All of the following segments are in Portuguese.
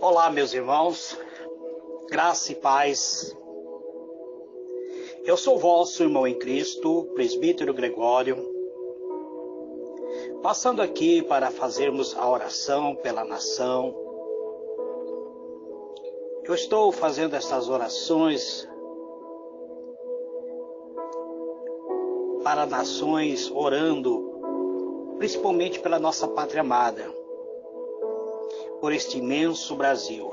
Olá, meus irmãos, graça e paz. Eu sou vosso irmão em Cristo, presbítero Gregório, passando aqui para fazermos a oração pela nação. Eu estou fazendo essas orações para nações, orando principalmente pela nossa pátria amada, por este imenso Brasil.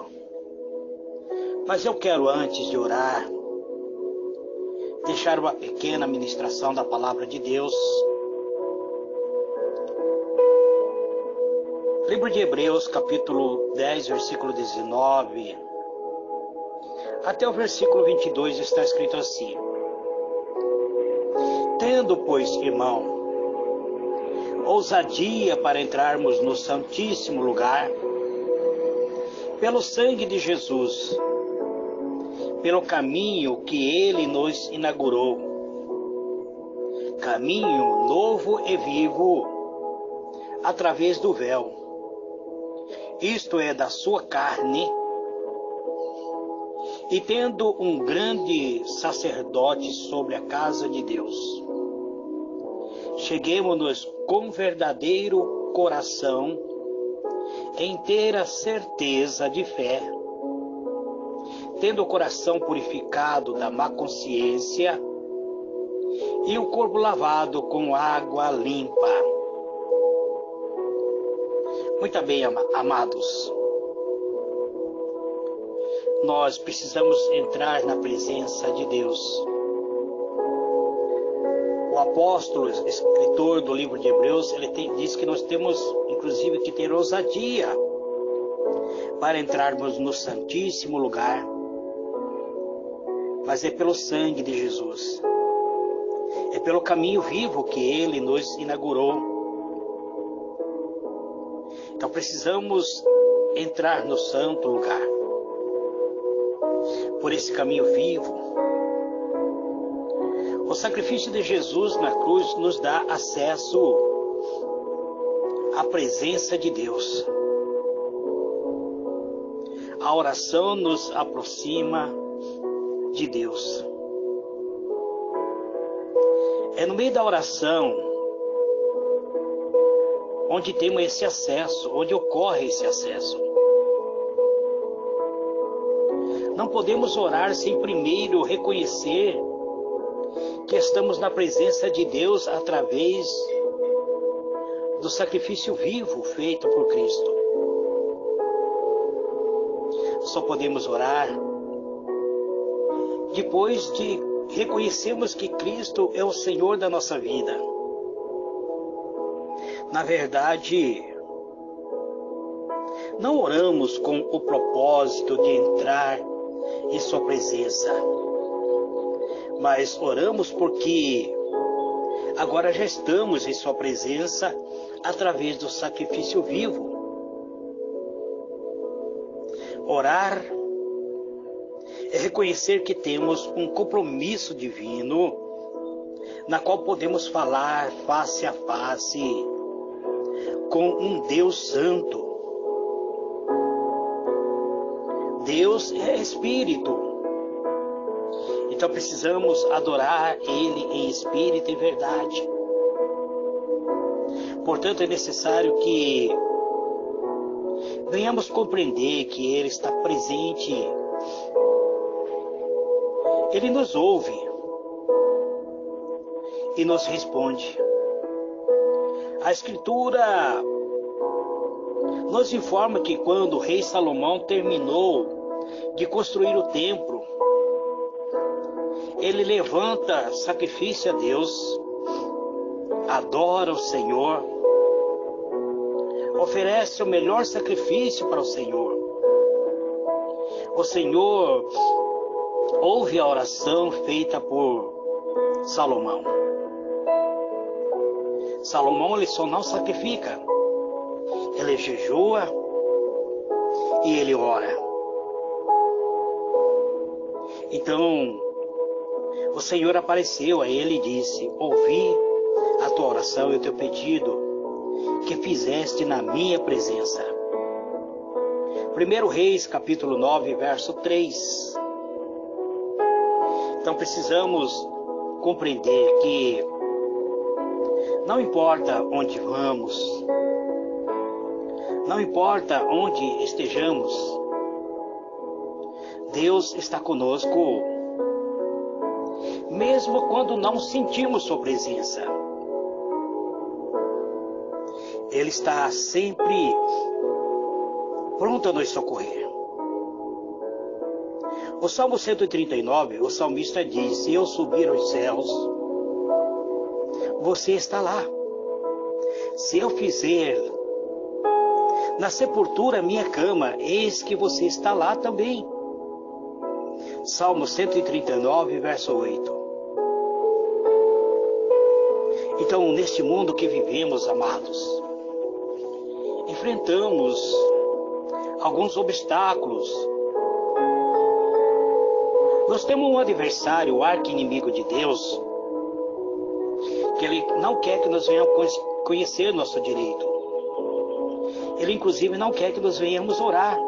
Mas eu quero, antes de orar, deixar uma pequena ministração da palavra de Deus. Livro de Hebreus, capítulo 10, versículo 19, até o versículo 22 está escrito assim: Tendo, pois, irmão, ousadia para entrarmos no Santíssimo Lugar, pelo sangue de Jesus, pelo caminho que Ele nos inaugurou, caminho novo e vivo, através do véu, isto é, da sua carne, e tendo um grande sacerdote sobre a casa de Deus, cheguemo-nos com verdadeiro coração, em inteira certeza de fé, tendo o coração purificado da má consciência e o corpo lavado com água limpa. Muito bem, amados. Nós precisamos entrar na presença de Deus. O apóstolo, escritor do livro de Hebreus, diz que nós temos, inclusive, que ter ousadia para entrarmos no Santíssimo Lugar. Mas é pelo sangue de Jesus. É pelo caminho vivo que Ele nos inaugurou. Então precisamos entrar no santo lugar. Por esse caminho vivo. O sacrifício de Jesus na cruz nos dá acesso à presença de Deus. A oração nos aproxima de Deus. É no meio da oração onde temos esse acesso, onde ocorre esse acesso. Não podemos orar sem primeiro reconhecer que estamos na presença de Deus através do sacrifício vivo feito por Cristo. Só podemos orar depois de reconhecermos que Cristo é o Senhor da nossa vida. Na verdade, não oramos com o propósito de entrar em sua presença, mas oramos porque agora já estamos em sua presença através do sacrifício vivo. Orar é reconhecer que temos um compromisso divino, na qual podemos falar face a face com um Deus santo. Deus é Espírito. Então precisamos adorar Ele em Espírito e verdade. Portanto, é necessário que venhamos compreender que Ele está presente. Ele nos ouve e nos responde. A Escritura nos informa que quando o rei Salomão terminou de construir o templo, ele levanta sacrifício a Deus, adora o Senhor, oferece o melhor sacrifício para o Senhor. O Senhor ouve a oração feita por Salomão. Salomão, ele só não sacrifica, ele jejua e ele ora. Então, o Senhor apareceu a ele e disse: ouvi a tua oração e o teu pedido que fizeste na minha presença. 1 Reis, capítulo 9, verso 3. Então precisamos compreender que não importa onde vamos, não importa onde estejamos, Deus está conosco, mesmo quando não sentimos sua presença. Ele está sempre pronto a nos socorrer. O Salmo 139, o salmista diz: se eu subir aos céus, você está lá. Se eu fizer na sepultura minha cama, eis que você está lá também. Salmo 139, verso 8. Então, neste mundo que vivemos, amados, enfrentamos alguns obstáculos. Nós temos um adversário, o arqui-inimigo de Deus, que ele não quer que nós venhamos conhecer nosso direito. Ele, inclusive, não quer que nós venhamos orar.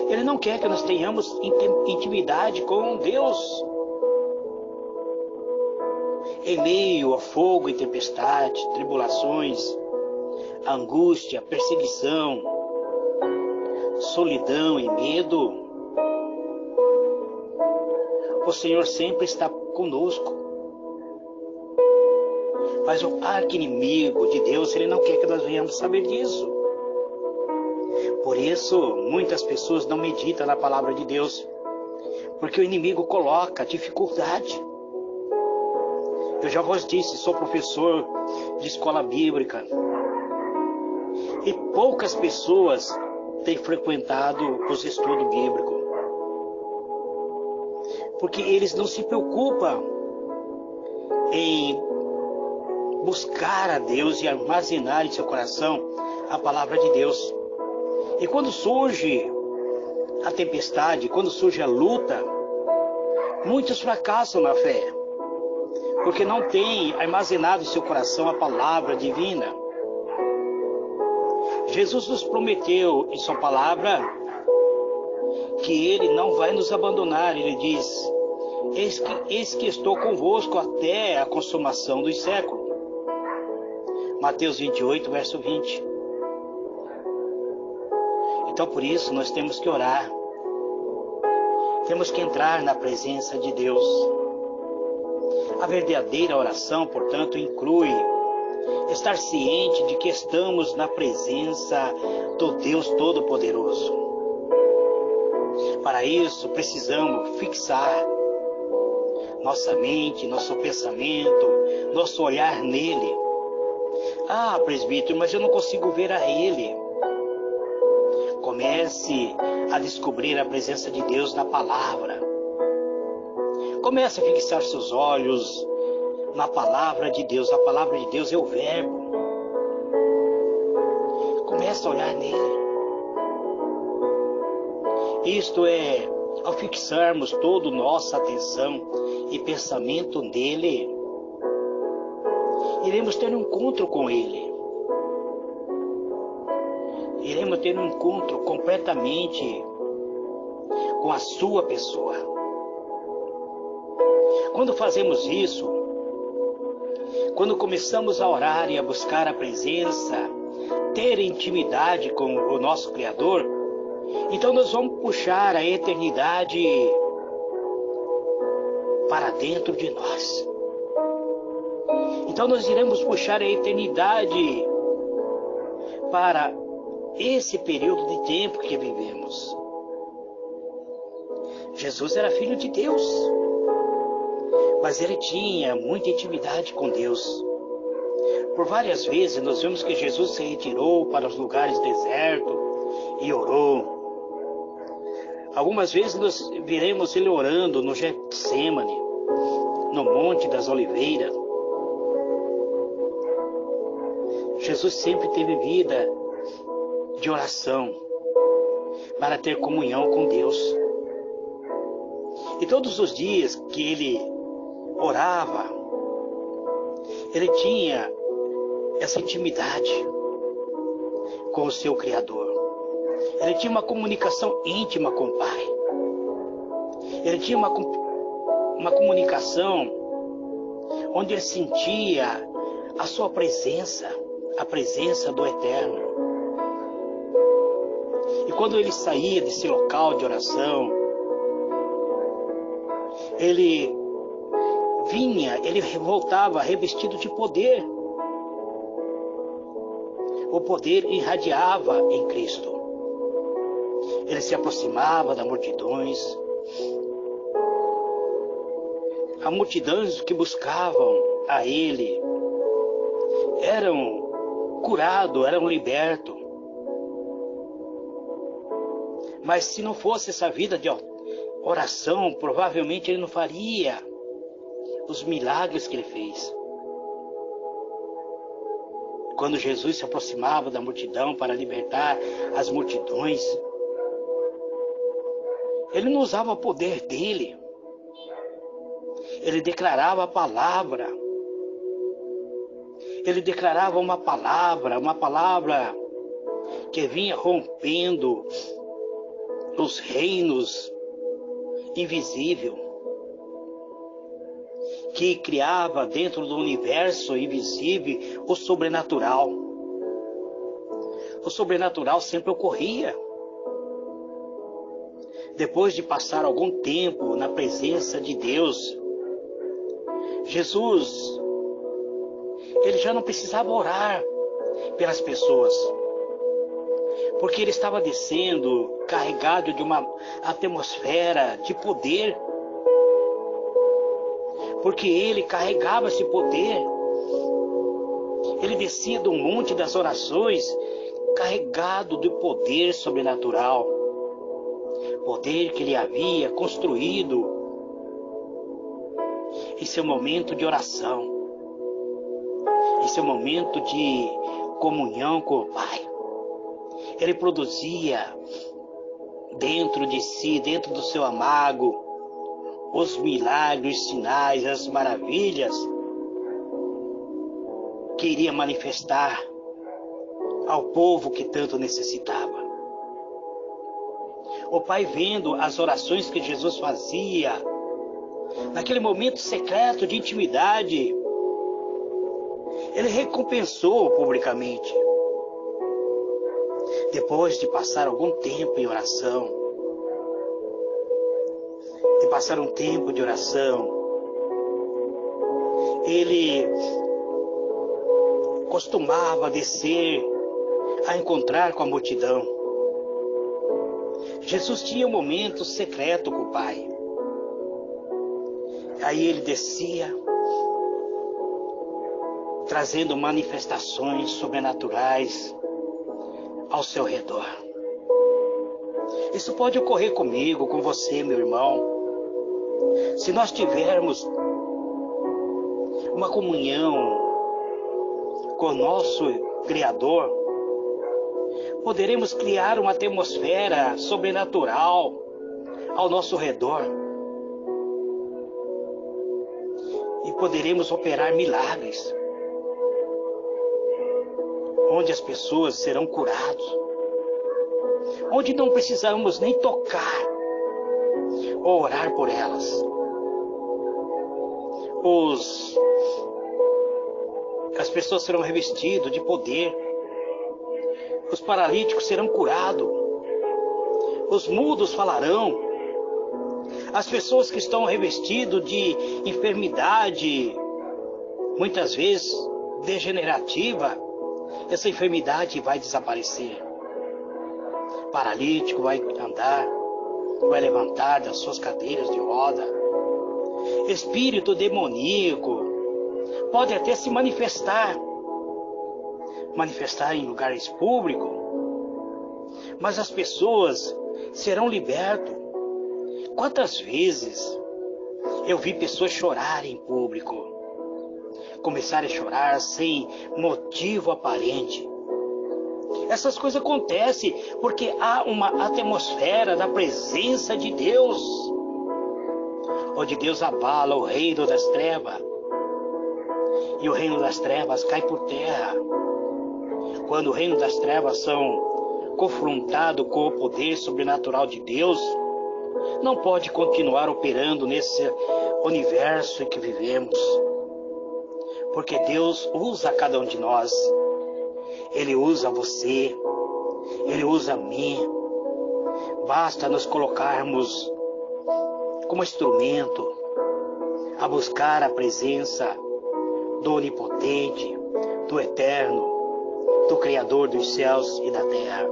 Ele não quer que nós tenhamos intimidade com Deus. Em meio a fogo e tempestade, tribulações, angústia, perseguição, solidão e medo, o Senhor sempre está conosco. Mas o arqui-inimigo de Deus, ele não quer que nós venhamos saber disso. Por isso, muitas pessoas não meditam na palavra de Deus, porque o inimigo coloca dificuldade. Eu já vos disse, sou professor de escola bíblica, e poucas pessoas têm frequentado os estudos bíblicos, porque eles não se preocupam em buscar a Deus e armazenar em seu coração a palavra de Deus. E quando surge a tempestade, quando surge a luta, muitos fracassam na fé, porque não têm armazenado em seu coração a palavra divina. Jesus nos prometeu em sua palavra que Ele não vai nos abandonar. Ele diz: eis que estou convosco até a consumação dos séculos. Mateus 28, verso 20. Então, por isso, nós temos que orar. Temos que entrar na presença de Deus. A verdadeira oração, portanto, inclui estar ciente de que estamos na presença do Deus Todo-Poderoso. Para isso, precisamos fixar nossa mente, nosso pensamento, nosso olhar nele. Ah, presbítero, mas eu não consigo ver a Ele. Comece a descobrir a presença de Deus na palavra. Comece a fixar seus olhos na palavra de Deus. A palavra de Deus é o verbo. Comece a olhar nele. Isto é, ao fixarmos toda nossa atenção e pensamento nele, iremos ter um encontro com Ele. Iremos ter um encontro completamente com a sua pessoa. Quando fazemos isso, quando começamos a orar e a buscar a presença, ter intimidade com o nosso Criador, então nós vamos puxar a eternidade para dentro de nós. Então nós iremos puxar a eternidade para esse período de tempo que vivemos. Jesus era filho de Deus, mas ele tinha muita intimidade com Deus. Por várias vezes nós vemos que Jesus se retirou para os lugares desertos e orou. Algumas vezes nós veremos ele orando no Getsêmani, no Monte das Oliveiras. Jesus sempre teve vida de oração para ter comunhão com Deus. E todos os dias que ele orava, ele tinha essa intimidade com o seu Criador. Ele tinha uma comunicação íntima com o Pai. Ele tinha uma comunicação onde ele sentia a sua presença, a presença do Eterno. E quando ele saía desse local de oração, ele voltava revestido de poder. O poder irradiava em Cristo. Ele se aproximava das multidões. As multidões que buscavam a ele eram curados, eram libertos. Mas se não fosse essa vida de oração, provavelmente ele não faria os milagres que ele fez. Quando Jesus se aproximava da multidão para libertar as multidões, ele não usava o poder dele. Ele declarava a palavra. Ele declarava uma palavra que vinha rompendo os reinos invisíveis, que criava dentro do universo invisível o sobrenatural. O sobrenatural sempre ocorria. Depois de passar algum tempo na presença de Deus, Jesus, ele já não precisava orar pelas pessoas, porque ele estava descendo carregado de uma atmosfera de poder, porque ele carregava esse poder. Ele descia do monte das orações carregado de poder sobrenatural, poder que ele havia construído em seu momento de oração, em seu momento de comunhão com o Pai. Ele produzia dentro de si, dentro do seu amágo, os milagres, os sinais, as maravilhas que iria manifestar ao povo que tanto necessitava. O Pai, vendo as orações que Jesus fazia, naquele momento secreto de intimidade, ele recompensou publicamente. Depois de passar algum tempo em oração, ele costumava descer a encontrar com a multidão. Jesus tinha um momento secreto com o Pai. Aí ele descia, trazendo manifestações sobrenaturais ao seu redor. Isso pode ocorrer comigo, com você, meu irmão. Se nós tivermos uma comunhão com o nosso Criador, poderemos criar uma atmosfera sobrenatural ao nosso redor. E poderemos operar milagres, onde as pessoas serão curadas, onde não precisamos nem tocar ou orar por elas. As pessoas serão revestidas de poder, os paralíticos serão curados, os mudos falarão, as pessoas que estão revestidas de enfermidade, muitas vezes degenerativa, essa enfermidade vai desaparecer. Paralítico vai andar, vai levantar das suas cadeiras de roda. Espírito demoníaco pode até se manifestar em lugares públicos, mas as pessoas serão libertas. Quantas vezes eu vi pessoas chorarem em público, começarem a chorar sem motivo aparente. Essas coisas acontecem porque há uma atmosfera da presença de Deus, onde Deus abala o reino das trevas, e o reino das trevas cai por terra. Quando o reino das trevas são confrontado com o poder sobrenatural de Deus, não pode continuar operando nesse universo em que vivemos. Porque Deus usa cada um de nós. Ele usa você. Ele usa a mim. Basta nos colocarmos como instrumento a buscar a presença do Onipotente, do Eterno, do Criador dos céus e da terra.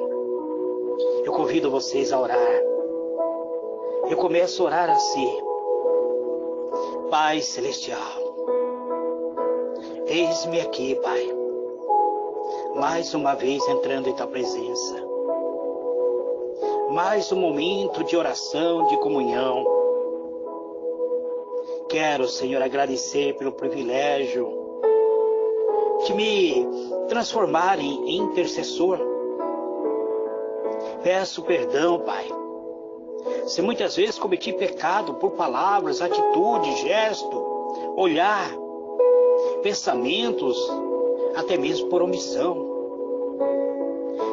Eu convido vocês a orar. Eu começo a orar assim. Pai Celestial, eis-me aqui, Pai, mais uma vez entrando em Tua presença. Mais um momento de oração, de comunhão. Quero, Senhor, agradecer pelo privilégio de me transformar em intercessor. Peço perdão, Pai, se muitas vezes cometi pecado por palavras, atitude, gesto, olhar, pensamentos, até mesmo por omissão.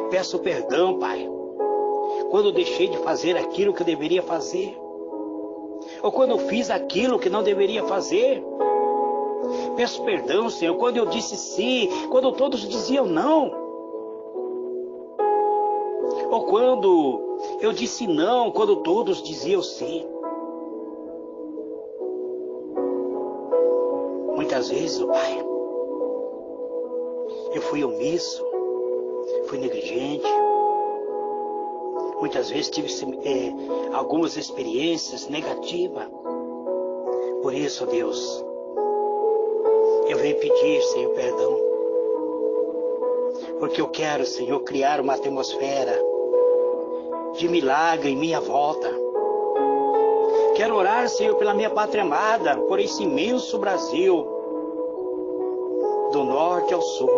Peço perdão, Pai, quando deixei de fazer aquilo que eu deveria fazer, ou quando eu fiz aquilo que não deveria fazer. Peço perdão, Senhor, quando eu disse sim, quando todos diziam não, ou quando eu disse não, quando todos diziam sim. Muitas vezes, Pai, eu fui omisso, fui negligente. Muitas vezes tive algumas experiências negativas. Por isso, Deus, eu venho pedir, Senhor, perdão. Porque eu quero, Senhor, criar uma atmosfera de milagre em minha volta. Quero orar, Senhor, pela minha pátria amada, por esse imenso Brasil, do norte ao sul,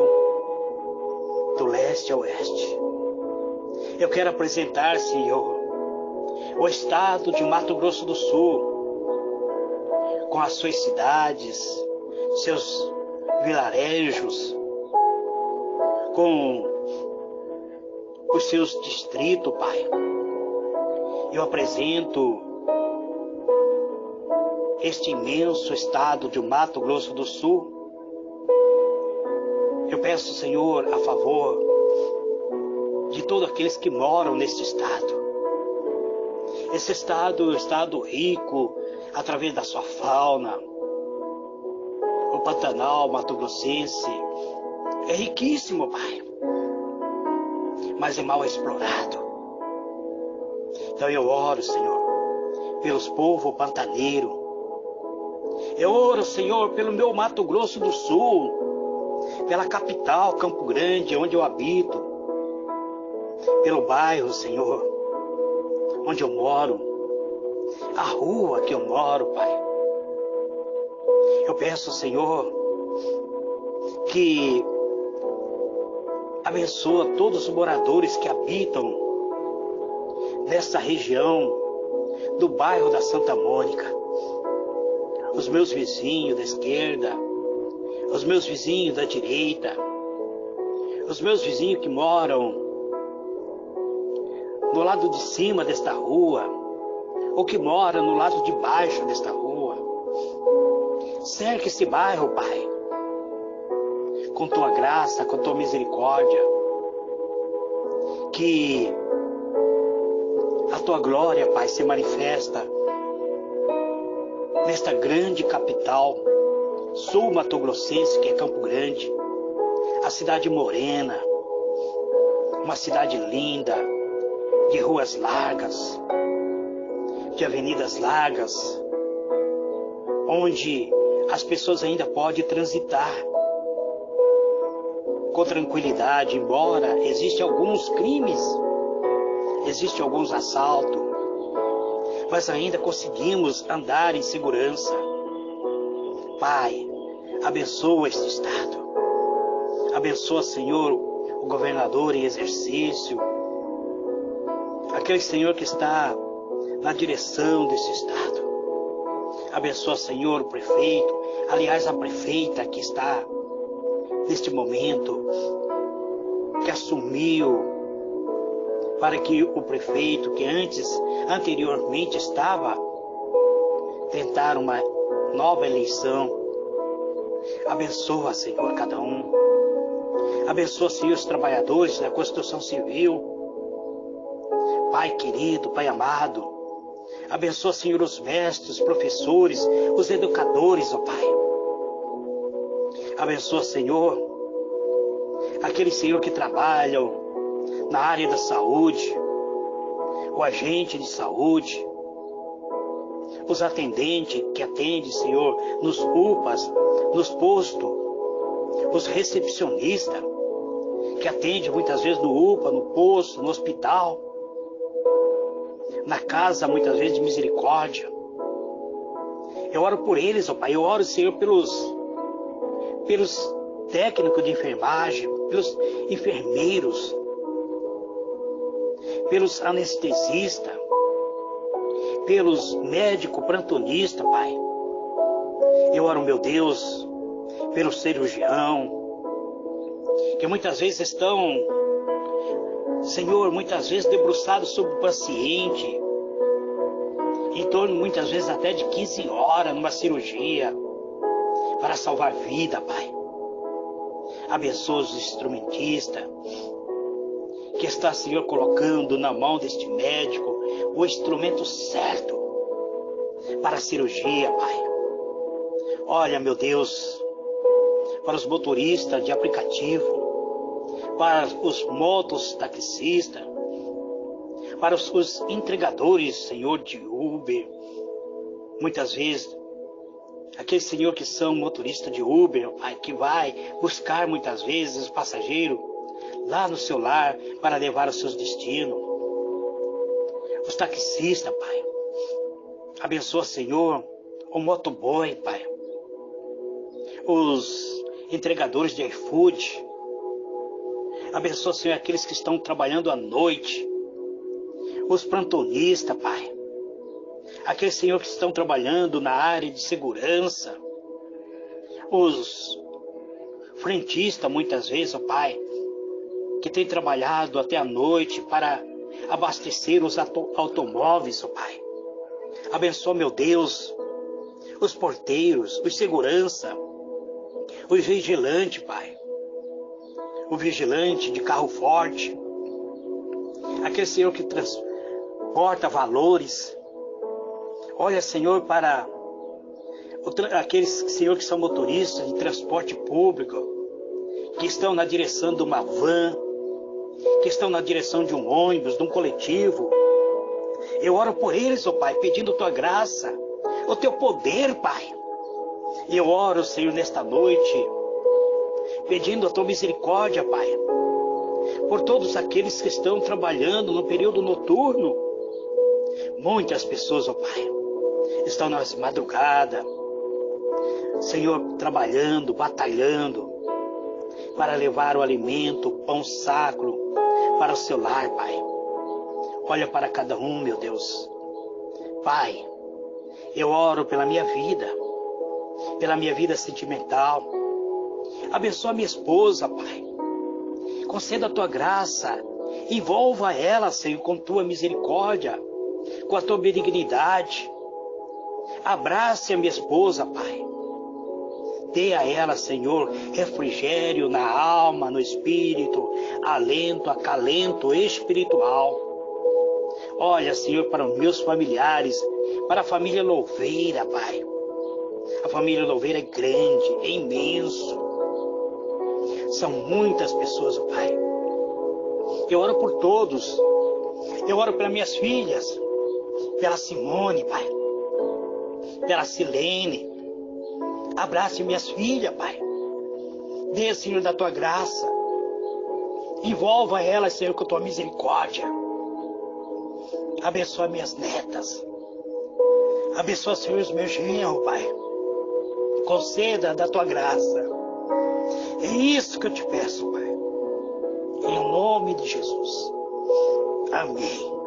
do leste ao oeste. Eu quero apresentar, Senhor, o estado de Mato Grosso do Sul, com as suas cidades, seus vilarejos, com os seus distritos, Pai. Eu apresento este imenso estado de Mato Grosso do Sul. Eu peço, Senhor, a favor de todos aqueles que moram neste estado. Esse estado é um estado rico através da sua fauna. O Pantanal mato-grossense é riquíssimo, Pai, mas é mal explorado. Então eu oro, Senhor, pelos povos pantaneiros. Eu oro, Senhor, pelo meu Mato Grosso do Sul, pela capital, Campo Grande, onde eu habito, pelo bairro, Senhor, onde eu moro, a rua que eu moro, Pai. Eu peço, Senhor, que abençoa todos os moradores que habitam nessa região do bairro da Santa Mônica. Os meus vizinhos da esquerda, os meus vizinhos da direita, os meus vizinhos que moram no lado de cima desta rua, ou que moram no lado de baixo desta rua. Cerque esse bairro, Pai, com Tua graça, com Tua misericórdia. Que a Tua glória, Pai, se manifesta nesta grande capital sul-mato-grossense, que é Campo Grande, a cidade morena, uma cidade linda, de ruas largas, de avenidas largas, onde as pessoas ainda podem transitar com tranquilidade, embora existam alguns crimes, existem alguns assaltos, mas ainda conseguimos andar em segurança. Pai, abençoa este estado. Abençoa, Senhor, o governador em exercício, aquele Senhor que está na direção desse estado. Abençoa, Senhor, o prefeito, aliás, a prefeita que está neste momento, que assumiu para que o prefeito que anteriormente estava, tentar uma nova eleição. Abençoa, Senhor, cada um. Abençoa, Senhor, os trabalhadores da construção civil. Pai querido, Pai amado. Abençoa, Senhor, os mestres, os professores, os educadores, ó Pai. Abençoa, Senhor, aqueles, Senhor, que trabalham na área da saúde, o agente de saúde, os atendentes que atendem, Senhor, nos UPAs, nos postos, os recepcionistas que atendem muitas vezes no UPA, no posto, no hospital, na casa, muitas vezes, de misericórdia. Eu oro por eles, ó Pai. Eu oro, Senhor, pelos técnicos de enfermagem, pelos enfermeiros, pelos anestesistas, pelos médicos plantonistas, Pai. Eu oro, meu Deus, pelo cirurgião, que muitas vezes estão, Senhor, muitas vezes debruçados sobre o paciente, em torno, muitas vezes, até de 15 horas numa cirurgia, para salvar vida, Pai. Abençoa os instrumentistas, que está, Senhor, colocando na mão deste médico o instrumento certo para a cirurgia, Pai. Olha, meu Deus, para os motoristas de aplicativo, para os mototaxistas, para os entregadores, Senhor, de Uber, muitas vezes, aqueles, Senhor, que são motoristas de Uber, Pai, que vai buscar muitas vezes os passageiros lá no seu lar para levar aos seus destinos. Os taxistas, Pai. Abençoa, Senhor, o motoboy, Pai. Os entregadores de iFood. Abençoa, Senhor, aqueles que estão trabalhando à noite. Os plantonistas, Pai. Aqueles, Senhor, que estão trabalhando na área de segurança. Os frentistas, muitas vezes, ó Pai, que têm trabalhado até a noite para abastecer os automóveis, ó Pai. Abençoa, meu Deus, os porteiros, os segurança, os vigilantes, Pai. O vigilante de carro forte. Aquele, Senhor, que transporta valores. Olha, Senhor, para aqueles, Senhor, que são motoristas de transporte público, que estão na direção de uma van, que estão na direção de um ônibus, de um coletivo. Eu oro por eles, ó Pai, pedindo Tua graça, o Teu poder, Pai. E eu oro, Senhor, nesta noite, pedindo a Tua misericórdia, Pai, por todos aqueles que estão trabalhando no período noturno. Muitas pessoas, ó Pai, estão nas madrugadas, Senhor, trabalhando, batalhando, para levar o alimento, o pão sacro, para o seu lar, Pai. Olha para cada um, meu Deus. Pai, eu oro pela minha vida sentimental. Abençoa minha esposa, Pai. Conceda a Tua graça. Envolva ela, Senhor, com Tua misericórdia, com a Tua benignidade. Abrace a minha esposa, Pai. Dê a ela, Senhor, refrigério na alma, no espírito, alento, acalento espiritual. Olha, Senhor, para os meus familiares, para a família Louveira, Pai. A família Louveira é grande, é imenso. São muitas pessoas, Pai. Eu oro por todos. Eu oro pelas minhas filhas, pela Simone, Pai, pela Silene. Abrace minhas filhas, Pai. Dê, Senhor, da Tua graça. Envolva elas, Senhor, com a Tua misericórdia. Abençoa minhas netas. Abençoa, Senhor, os meus genros, Pai. Conceda da Tua graça. É isso que eu te peço, Pai. Em nome de Jesus. Amém.